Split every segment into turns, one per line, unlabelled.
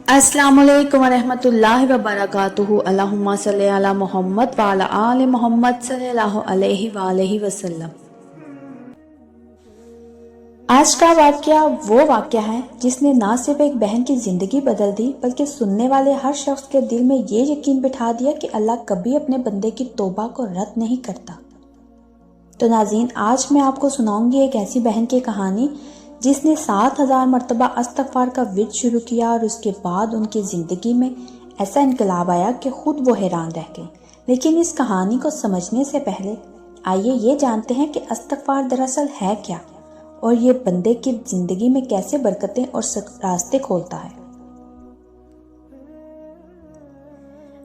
अस्सलामु अलैकुम वरहमतुल्लाहि वबरकातुहू। अल्लाहुम्मा सल्ली अला मोहम्मद व अला आले मोहम्मद सल्लल्लाहु अलैहि वसल्लम। आज का वाक़या वो वाक़या है जिसने ना सिर्फ एक बहन की ज़िंदगी बदल दी बल्कि सुनने वाले हर शख्स के दिल में ये यकीन बिठा दिया कि अल्लाह कभी अपने बंदे की तौबा को रद्द नहीं करता। तो नाज़रीन, आज मैं आपको सुनाऊंगी एक ऐसी बहन की कहानी जिसने 7000 मरतबा अस्तगफार का विर्द शुरू किया और उसके बाद उनकी ज़िंदगी में ऐसा इनकलाब आया कि खुद वो हैरान रह गई। लेकिन इस कहानी को समझने से पहले आइए ये जानते हैं कि अस्तगफार दरअसल है क्या और ये बंदे की ज़िंदगी में कैसे बरकतें और रास्ते खोलता है।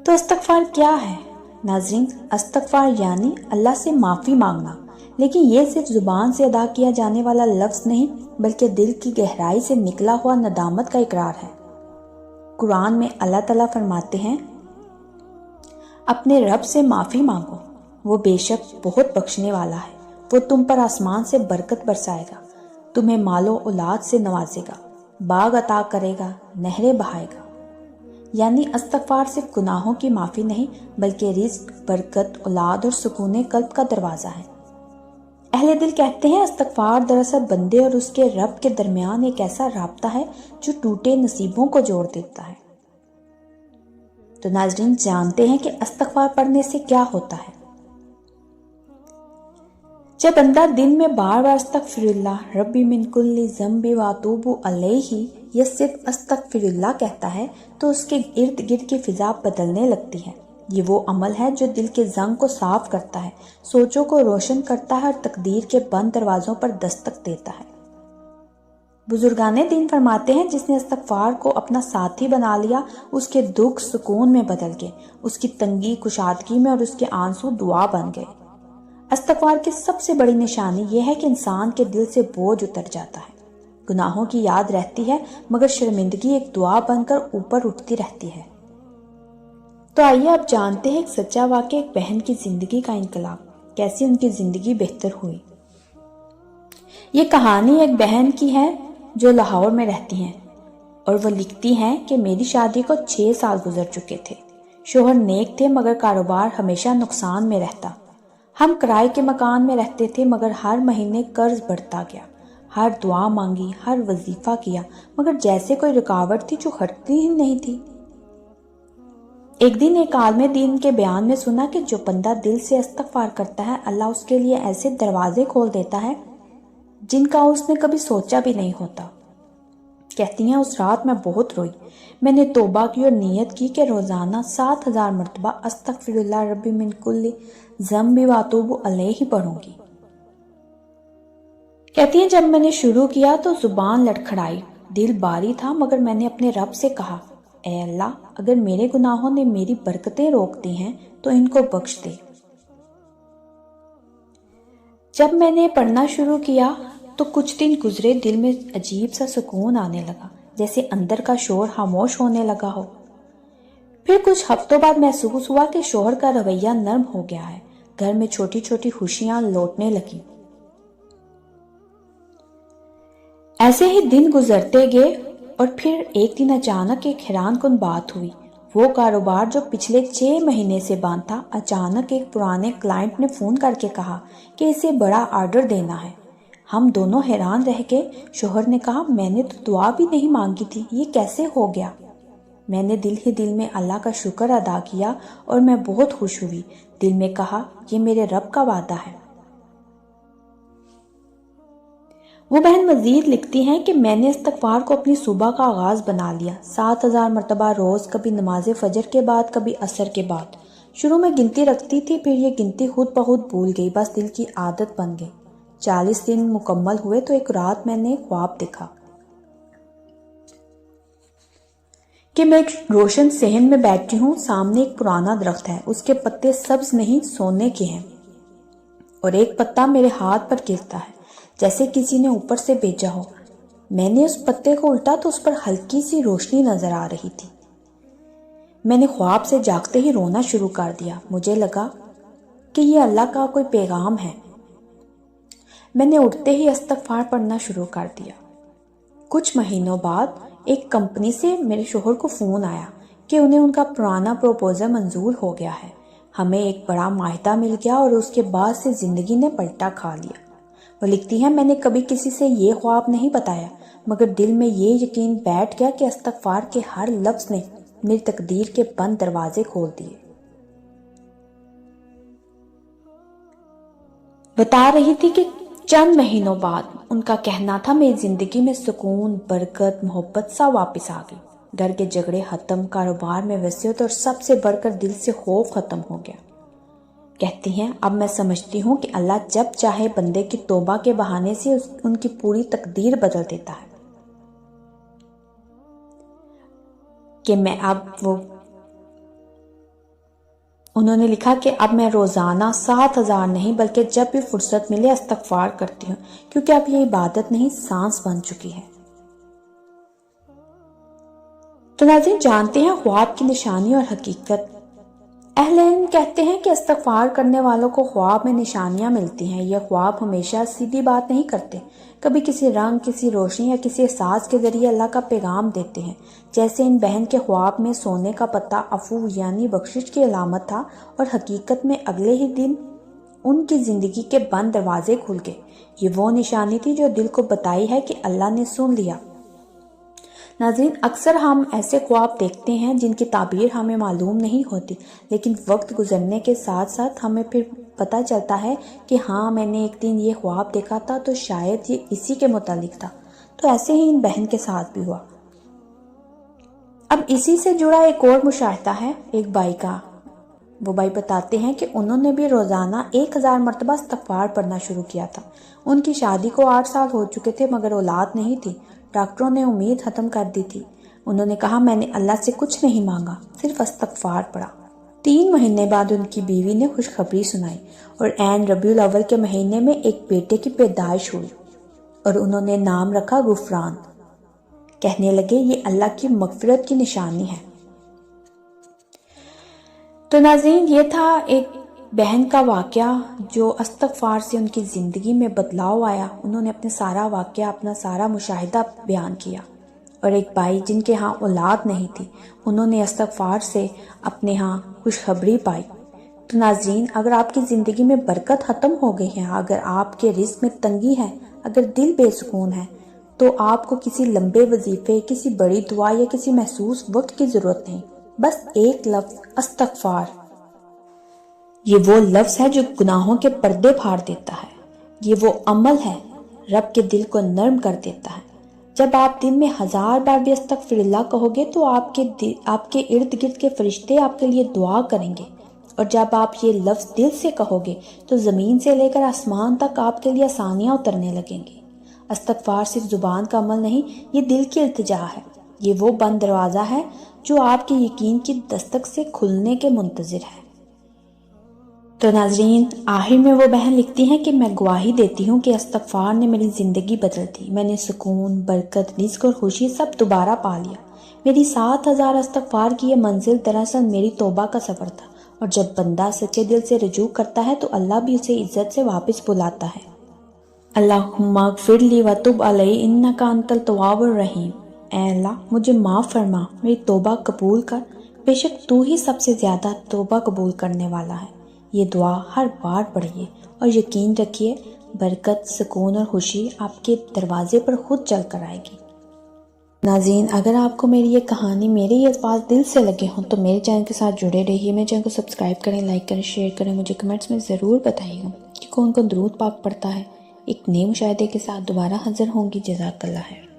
तो अस्तगफार क्या है नाज़रीन? अस्तगफार यानी अल्लाह से माफ़ी मांगना, लेकिन ये सिर्फ जुबान से अदा किया जाने वाला लफ्ज़ नहीं बल्कि दिल की गहराई से निकला हुआ नदामत का इकरार है। कुरान में अल्लाह ताला फरमाते हैं, अपने रब से माफ़ी मांगो, वो बेशक बहुत बख्शने वाला है। वो तुम पर आसमान से बरकत बरसाएगा, तुम्हें मालो औलाद से नवाजेगा, बाग अता करेगा, नहरें बहाएगा। यानी अस्तगफार सिर्फ गुनाहों की माफ़ी नहीं बल्कि रिज़्क, बरकत, औलाद और सुकून कल्ब का दरवाज़ा है। अहले दिल कहते हैं अस्तगफार दरअसल बंदे और उसके रब के दरमियान एक ऐसा राब्ता है जो टूटे नसीबों को जोड़ देता है। तो नाज़रीन, जानते हैं कि अस्तगफार पढ़ने से क्या होता है। जब बंदा दिन में बार बार अस्तगफिरुल्लाह रब्बी मिन कुल्ली ज़ंबि व अतूबु अलैहि या सिर्फ अस्तगफिरुल्लाह कहता है तो उसके इर्द गिर्द की फिजा बदलने लगती है। ये वो अमल है जो दिल के जंग को साफ करता है, सोचों को रोशन करता है और तकदीर के बंद दरवाजों पर दस्तक देता है। बुजुर्गाने दीन फरमाते हैं, जिसने अस्तगफार को अपना साथी बना लिया उसके दुख सुकून में बदल गए, उसकी तंगी कुशादगी में और उसके आंसू दुआ बन गए। अस्तगफार की सबसे बड़ी निशानी यह है कि इंसान के दिल से बोझ उतर जाता है। गुनाहों की याद रहती है मगर शर्मिंदगी एक दुआ बनकर ऊपर उठती रहती है। तो आइए अब जानते हैं एक सच्चा वाक़या, एक बहन की जिंदगी का इनकलाब, कैसे उनकी जिंदगी बेहतर हुई। ये कहानी एक बहन की है जो लाहौर में रहती हैं और वो लिखती हैं कि मेरी शादी को 6 साल गुजर चुके थे। शोहर नेक थे मगर कारोबार हमेशा नुकसान में रहता। हम किराए के मकान में रहते थे मगर हर महीने कर्ज बढ़ता गया। हर दुआ मांगी, हर वजीफा किया मगर जैसे कोई रुकावट थी जो हटती ही नहीं थी। एक दिन एक आलिम दीन के बयान में सुना कि जो बंदा दिल से इस्तगफार करता है अल्लाह उसके लिए ऐसे दरवाजे खोल देता है जिनका उसने कभी सोचा भी नहीं होता। कहती हैं, उस रात मैं बहुत रोई। मैंने तौबा की और नियत की कि रोजाना 7000 मरतबा अस्तगफिरुल्लाह रब्बी मिन कुल्ली ज़ंबि व अतूबु अलैहि पढ़ूंगी। कहती हैं, जब मैंने शुरू किया तो जुबान लड़खड़ाई, दिल बारी था मगर मैंने अपने रब से कहा, ऐ अल्लाह, अगर मेरे गुनाहों ने मेरी बरकतें रोक दी हैं तो इनको बख्श दे। जब मैंने पढ़ना शुरू किया तो कुछ दिन गुजरे, दिल में अजीब सा सुकून आने लगा, जैसे अंदर का शोर खामोश होने लगा हो। फिर कुछ हफ्तों बाद महसूस हुआ कि शोहर का रवैया नर्म हो गया है, घर में छोटी छोटी खुशियां लौटने लगी। ऐसे ही दिन गुजरते गए और फिर एक दिन अचानक एक हैरानकुन बात हुई। वो कारोबार जो पिछले 6 महीने से बंद था, अचानक एक पुराने क्लाइंट ने फोन करके कहा कि इसे बड़ा ऑर्डर देना है। हम दोनों हैरान रह गए। शोहर ने कहा, मैंने तो दुआ भी नहीं मांगी थी, ये कैसे हो गया? मैंने दिल ही दिल में अल्लाह का शुक्र अदा किया और मैं बहुत खुश हुई। दिल में कहा, ये मेरे रब का वादा है। वो बहन मजीद लिखती हैं कि मैंने इस्तगफार को अपनी सुबह का आगाज बना लिया। 7000 मरतबा रोज, कभी नमाज फजर के बाद, कभी असर के बाद। शुरू में गिनती रखती थी, फिर ये गिनती खुद ब खुद भूल गई, बस दिल की आदत बन गई। 40 दिन मुकम्मल हुए तो एक रात मैंने ख्वाब देखा कि मैं एक रोशन सहन में बैठी हूँ। सामने एक पुराना दरख्त है, उसके पत्ते सब्ज नहीं सोने के हैं और एक पत्ता मेरे हाथ पर गिरता है जैसे किसी ने ऊपर से भेजा हो। मैंने उस पत्ते को उल्टा तो उस पर हल्की सी रोशनी नजर आ रही थी। मैंने ख्वाब से जागते ही रोना शुरू कर दिया। मुझे लगा कि ये अल्लाह का कोई पैगाम है। मैंने उठते ही इस्तगफार पढ़ना शुरू कर दिया। कुछ महीनों बाद ایک کمپنی سے میرے شوہر کو فون آیا کہ انہیں ان کا پرانا پروپوزل منظور ہو گیا ہے. ہمیں ایک بڑا معاہدہ مل گیا اور اس کے بعد سے زندگی نے پلٹا کھا لیا. وہ لکھتی ہیں میں نے کبھی کسی سے یہ خواب نہیں بتایا مگر دل میں یہ یقین بیٹھ گیا کہ استغفار کے ہر لفظ نے میری تقدیر کے بند دروازے کھول دیے. بتا رہی تھی کہ چند مہینوں بعد ان کا کہنا تھا میری زندگی میں سکون، برکت، محبت سا واپس آ گئی. گھر کے جھگڑے ختم، کاروبار میں وسعت اور سب سے بڑھ کر دل سے خوف ختم ہو گیا. کہتی ہیں اب میں سمجھتی ہوں کہ اللہ جب چاہے بندے کی توبہ کے بہانے سے ان کی پوری تقدیر بدل دیتا ہے. کہ میں انہوں نے لکھا کہ اب میں روزانہ 7,000 نہیں بلکہ جب بھی فرصت ملے استغفار کرتی ہوں کیونکہ اب یہ عبادت نہیں سانس بن چکی ہے. تو ناظرین جانتے ہیں خواب کی نشانی اور حقیقت. اہل علم کہتے ہیں کہ استغفار کرنے والوں کو خواب میں نشانیاں ملتی ہیں. یہ خواب ہمیشہ سیدھی بات نہیں کرتے، کبھی کسی رنگ، کسی روشنی یا کسی احساس کے ذریعے اللہ کا پیغام دیتے ہیں. جیسے ان بہن کے خواب میں سونے کا پتہ عفو یعنی بخشش کی علامت تھا اور حقیقت میں اگلے ہی دن ان کی زندگی کے بند دروازے کھل گئے. یہ وہ نشانی تھی جو دل کو بتائی ہے کہ اللہ نے سن لیا. ناظرین اکثر ہم ایسے خواب دیکھتے ہیں جن کی تعبیر ہمیں معلوم نہیں ہوتی، لیکن وقت گزرنے کے ساتھ ساتھ ہمیں پھر پتہ چلتا ہے کہ ہاں میں نے ایک دن یہ خواب دیکھا تھا تو شاید یہ اسی کے متعلق تھا. تو ایسے ہی ان بہن کے ساتھ بھی ہوا. اب اسی سے جڑا ایک اور مشاہدہ ہے ایک بھائی کا. وہ بھائی بتاتے ہیں کہ انہوں نے بھی روزانہ 1000 مرتبہ استغفار پڑھنا شروع کیا تھا. ان کی شادی کو 8 سال ہو چکے تھے مگر اولاد نہیں تھی. ڈاکٹروں نے امید ختم کر دی تھی. انہوں نے کہا میں نے اللہ سے کچھ نہیں مانگا، صرف استغفار پڑھا. 3 مہینے بعد ان کی بیوی نے خوشخبری سنائی اور عین ربیع الاول کے مہینے میں ایک بیٹے کی پیدائش ہوئی اور انہوں نے نام رکھا غفران. کہنے لگے یہ اللہ کی مغفرت کی نشانی ہے. تو ناظرین یہ تھا ایک بہن کا واقعہ جو استغفار سے ان کی زندگی میں بدلاؤ آیا. انہوں نے اپنے سارا واقعہ، اپنا سارا مشاہدہ بیان کیا. اور ایک بھائی جن کے ہاں اولاد نہیں تھی، انہوں نے استغفار سے اپنے ہاں خوشخبری پائی. تو ناظرین اگر آپ کی زندگی میں برکت ختم ہو گئی ہے، اگر آپ کے رزق میں تنگی ہے، اگر دل بے سکون ہے، تو آپ کو کسی لمبے وظیفے، کسی بڑی دعا یا کسی محسوس وقت کی ضرورت نہیں. بس ایک لفظ استغفار. یہ وہ لفظ ہے جو گناہوں کے پردے پھاڑ دیتا ہے. یہ وہ عمل ہے رب کے دل کو نرم کر دیتا ہے. جب آپ دن میں 1000 بار بھی استغفر اللہ کہو گے تو آپ کے ارد گرد کے فرشتے آپ کے لیے دعا کریں گے. اور جب آپ یہ لفظ دل سے کہو گے تو زمین سے لے کر آسمان تک آپ کے لیے آسانیاں اترنے لگیں گی. استغفار صرف زبان کا عمل نہیں، یہ دل کی التجا ہے. یہ وہ بند دروازہ ہے جو آپ کے یقین کی دستک سے کھلنے کے منتظر ہے. تو ناظرین آخر میں وہ بہن لکھتی ہیں کہ میں گواہی دیتی ہوں کہ استغفار نے میری زندگی بدل دی. میں نے سکون، برکت، رزق اور خوشی سب دوبارہ پا لیا. میری 7000 استغفار کی یہ منزل دراصل میری توبہ کا سفر تھا. اور جب بندہ سچے دل سے رجوع کرتا ہے تو اللہ بھی اسے عزت سے واپس بلاتا ہے. اللہم اغفر لی وتب علی انک انت التواب الرحیم. اے اللہ مجھے معاف فرما، میری توبہ قبول کر، بے شک تو ہی سب سے زیادہ توبہ قبول کرنے والا ہے. یہ دعا ہر بار پڑھیے اور یقین رکھیے برکت، سکون اور خوشی آپ کے دروازے پر خود چل کر آئے گی. ناظرین اگر آپ کو میری یہ کہانی، میرے یہ الفاظ دل سے لگے ہوں تو میرے چینل کے ساتھ جڑے رہیے. میرے چینل کو سبسکرائب کریں، لائک کریں، شیئر کریں. مجھے کمنٹس میں ضرور بتائیے گا کہ کون کون درود پاک پڑھتا ہے. ایک نئے مشاہدے کے ساتھ دوبارہ حاضر ہوں گی. جزاک اللہ خیر.